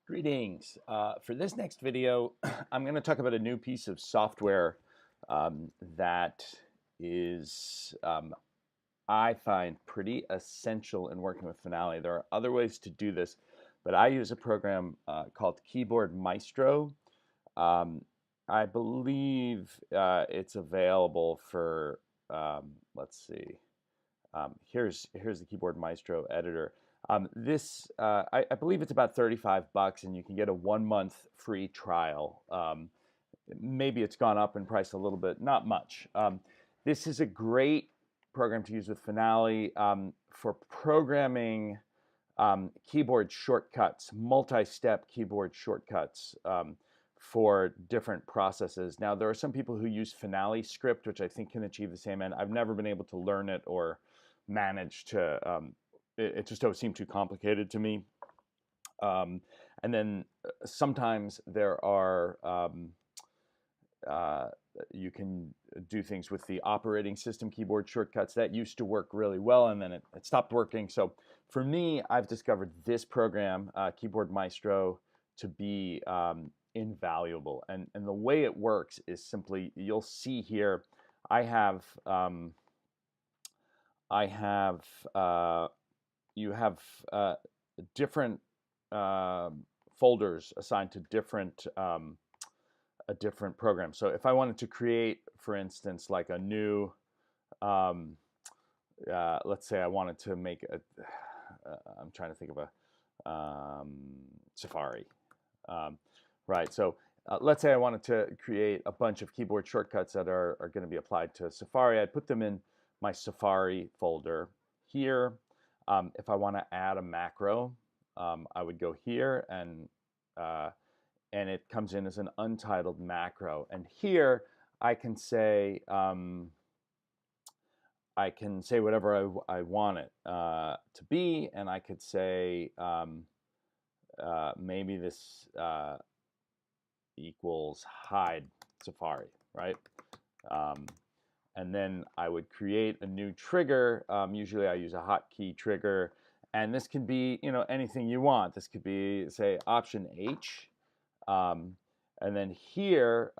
Greetings. For this next video, I'm going to talk about a new piece of software that is, I find, pretty essential in working with Finale. There are other ways to do this, but I use a program called Keyboard Maestro. Um, I believe it's available for, let's see, here's the Keyboard Maestro editor. I believe it's about 35 bucks, and you can get a 1 month free trial. Maybe it's gone up in price a little bit, not much. This is a great program to use with Finale for programming keyboard shortcuts, multi-step keyboard shortcuts for different processes. Now, there are some people who use Finale script, which I think can achieve the same end. I've never been able to learn it or manage to it just don't seem too complicated to me. And then sometimes there are you can do things with the operating system keyboard shortcuts that used to work really well, and then it stopped working. So for me, I've discovered this program, Keyboard Maestro, to be invaluable. And the way it works is simply, you'll see here, I have you have different folders assigned to different a different program. So if I wanted to create, for instance, like a new, let's say I wanted to make a, I'm trying to think of a Safari, right? So let's say I wanted to create a bunch of keyboard shortcuts that are going to be applied to Safari. I'd put them in my Safari folder here. If I want to add a macro, I would go here, and it comes in as an untitled macro. And here I can say whatever I want it to be, and I could say maybe this equals hide Safari, right? And then I would create a new trigger. Usually I use a hotkey trigger, and this can be, anything you want. This could be, say, Option H, and then here,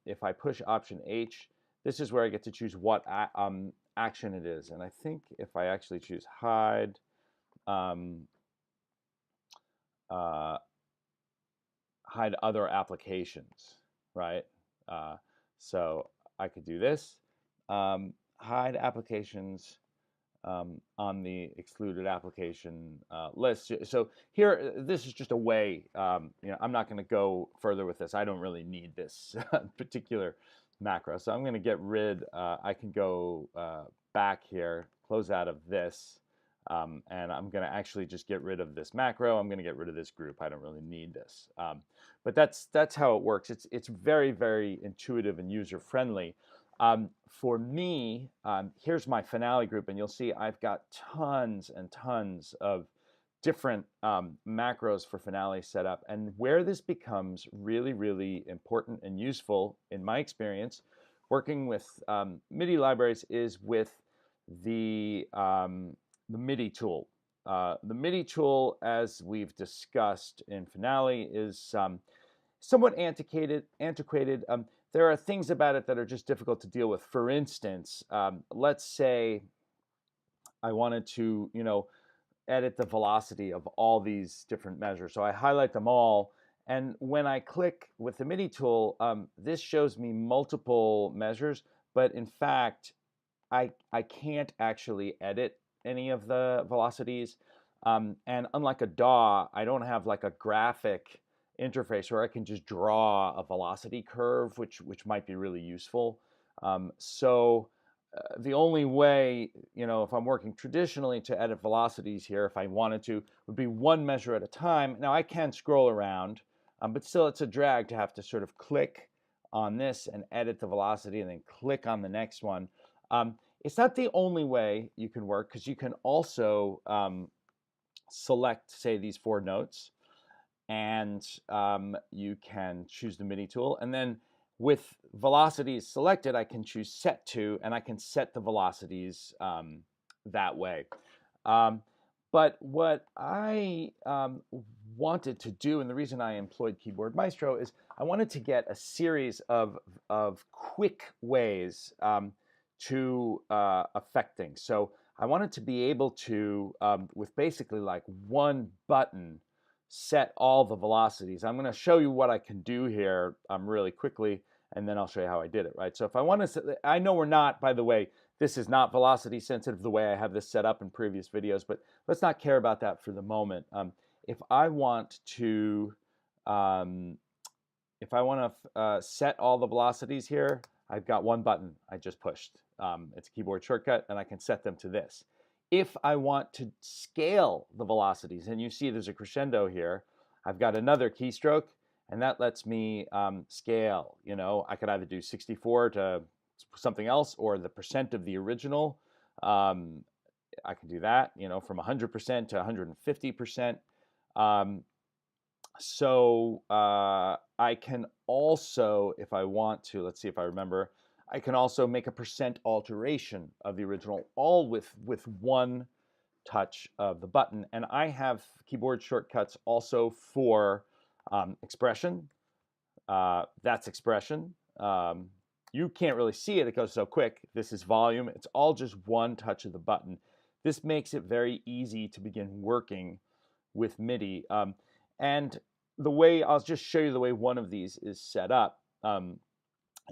if I push Option H, this is where I get to choose what action it is. And I think if I actually choose hide, hide other applications, right? So I could do this. Hide applications on the excluded application list. So here, this is just a way, I'm not going to go further with this. I don't really need this particular macro. So I'm going to get rid, I can go back here, close out of this, and I'm going to actually just get rid of this macro. I'm going to get rid of this group. I don't really need this. But that's how it works. It's very, very intuitive and user-friendly. For me, here's my Finale group, and you'll see I've got tons and tons of different macros for Finale set up. And where this becomes really, really important and useful, in my experience, working with MIDI libraries, is with the MIDI tool. The MIDI tool, as we've discussed in Finale, is somewhat antiquated. There are things about it that are just difficult to deal with. For instance, let's say I wanted to, edit the velocity of all these different measures. So I highlight them all, and when I click with the MIDI tool, this shows me multiple measures, but in fact, I can't actually edit any of the velocities. And unlike a DAW, I don't have like a graphic interface where I can just draw a velocity curve, which might be really useful. So the only way, if I'm working traditionally to edit velocities here, if I wanted to, would be one measure at a time. Now I can scroll around, but still it's a drag to have to sort of click on this and edit the velocity and then click on the next one. It's not the only way you can work, because you can also select, say, these 4 notes, and you can choose the MIDI tool, and then with velocities selected, I can choose set to, and I can set the velocities that way. But what I wanted to do, and the reason I employed Keyboard Maestro, is I wanted to get a series of quick ways to affect things. So I wanted to be able to, with basically like one button, set all the velocities. I'm going to show you what I can do here really quickly, and then I'll show you how I did it, right? So if I want to, I know we're not, by the way, this is not velocity sensitive the way I have this set up in previous videos, but let's not care about that for the moment. If I want to, set all the velocities here, I've got one button I just pushed. It's a keyboard shortcut, and I can set them to this. If I want to scale the velocities, and you see there's a crescendo here, I've got another keystroke, and that lets me scale. You know, I could either do 64 to something else, or the percent of the original. I can do that, you know, from 100% to 150%. I can also, if I want to, let's see if I remember, I can also make a percent alteration of the original, all with one touch of the button. And I have keyboard shortcuts also for expression. That's expression. You can't really see it, it goes so quick. This is volume. It's all just one touch of the button. This makes it very easy to begin working with MIDI. And the way, I'll just show you the way one of these is set up.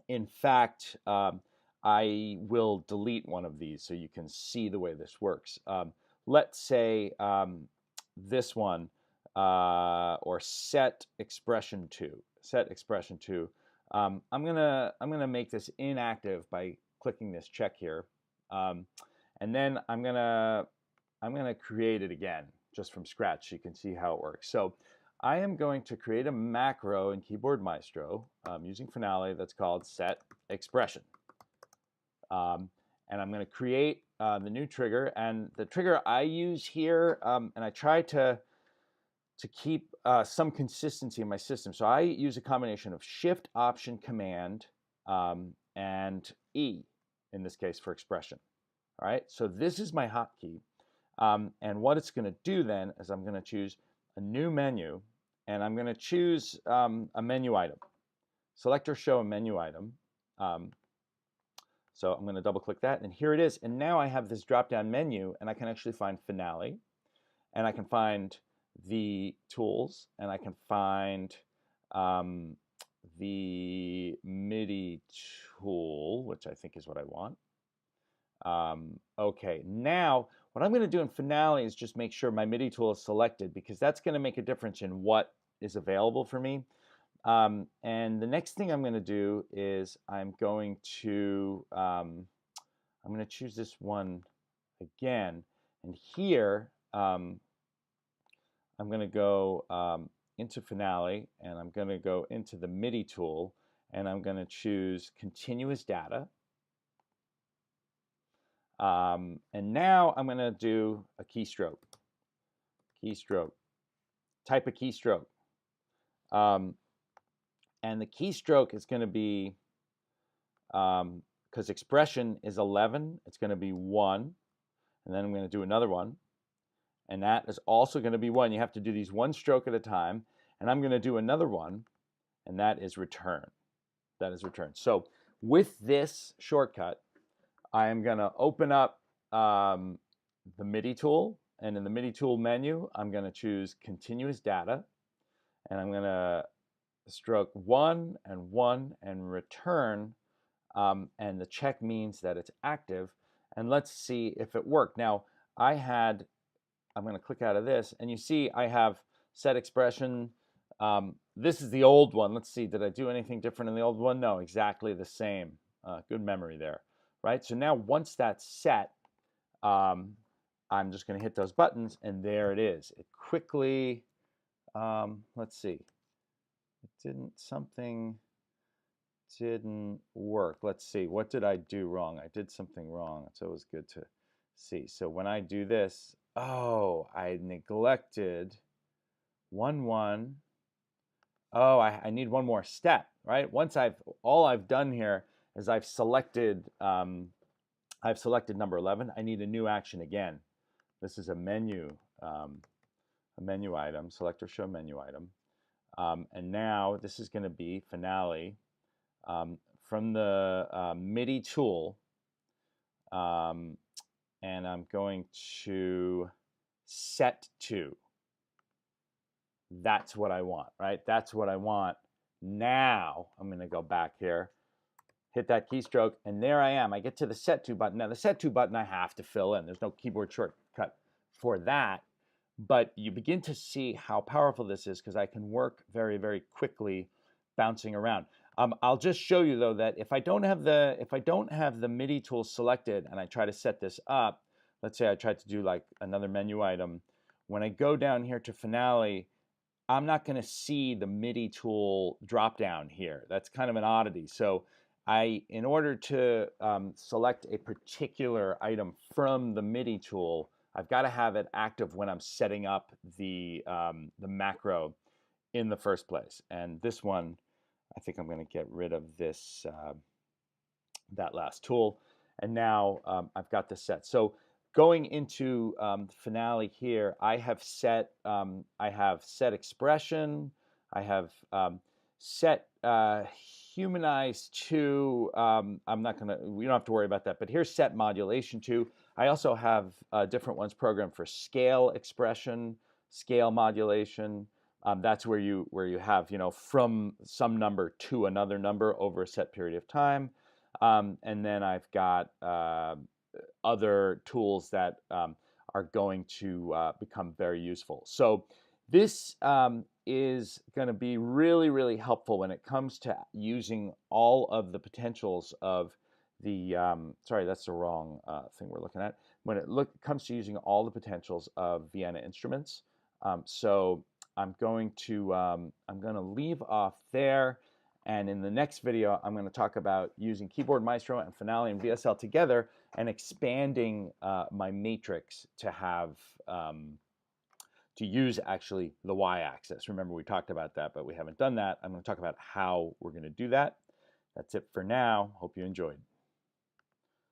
In fact, I will delete one of these so you can see the way this works. Let's say this one, or set expression to. Set expression to. I'm gonna make this inactive by clicking this check here, and then I'm gonna create it again just from scratch so you can see how it works. So I am going to create a macro in Keyboard Maestro using Finale that's called set expression. And I'm going to create the new trigger, and the trigger I use here, and I try to keep some consistency in my system. So I use a combination of Shift, Option, Command, and E in this case for expression. All right, so this is my hotkey. And what it's going to do then is I'm going to choose a new menu, and I'm going to choose a menu item. Select or show a menu item. So I'm going to double click that, and here it is. And now I have this drop down menu, and I can actually find Finale, and I can find the tools, and I can find the MIDI tool, which I think is what I want. Okay, now what I'm going to do in Finale is just make sure my MIDI tool is selected, because that's going to make a difference in what is available for me. And the next thing I'm going to do is I'm going to choose this one again, and here I'm going to go into Finale, and I'm going to go into the MIDI tool, and I'm going to choose continuous data. And now I'm going to do a keystroke. Type a keystroke. And the keystroke is going to be, because expression is 11, it's going to be 1. And then I'm going to do another one. And that is also going to be 1. You have to do these one stroke at a time. And I'm going to do another one, and that is return. That is return. So with this shortcut, I am going to open up the MIDI tool. And in the MIDI tool menu, I'm going to choose continuous data. And I'm going to stroke 1 and return, and the check means that it's active, and let's see if it worked. Now I'm going to click out of this, and you see I have set expression. This is the old one. Let's see, did I do anything different in the old one? No, exactly the same. Good memory there, right? So now once that's set, I'm just going to hit those buttons, and there it is. It quickly, let's see. Something didn't work. Let's see, what did I do wrong? I did something wrong. It's always good to see. So when I do this, oh, I neglected 1 1. Oh, I need one more step, right? Once all I've done here is I've selected number 11. I need a new action again. This is a menu. a menu item, select or show menu item. And now this is going to be finale. From the MIDI tool, and I'm going to set to. That's what I want, right? That's what I want. Now I'm going to go back here, hit that keystroke, and there I am. I get to the set to button. Now the set to button I have to fill in. There's no keyboard shortcut for that. But you begin to see how powerful this is because I can work very, very quickly bouncing around. I'll just show you though that if I don't have the MIDI tool selected and I try to set this up, let's say I tried to do like another menu item, when I go down here to finale, I'm not going to see the MIDI tool drop down here. That's kind of an oddity. So in order to select a particular item from the MIDI tool, I've got to have it active when I'm setting up the macro in the first place. And this one, I think I'm going to get rid of this that last tool. And now I've got this set. So going into finale here, I have set expression. I have set humanize to. I'm not gonna. We don't have to worry about that. But here's set modulation to. I also have different ones programmed for scale expression, scale modulation. That's where you have from some number to another number over a set period of time. And then I've got other tools that are going to become very useful. So this is going to be really, really helpful when it comes to using all of the potentials of the, sorry, that's the wrong thing we're looking at. When it comes to using all the potentials of Vienna instruments. So I'm going to leave off there. And in the next video, I'm going to talk about using Keyboard Maestro and Finale and VSL together and expanding my matrix to have to use actually the y-axis. Remember, we talked about that, but we haven't done that. I'm going to talk about how we're going to do that. That's it for now. Hope you enjoyed.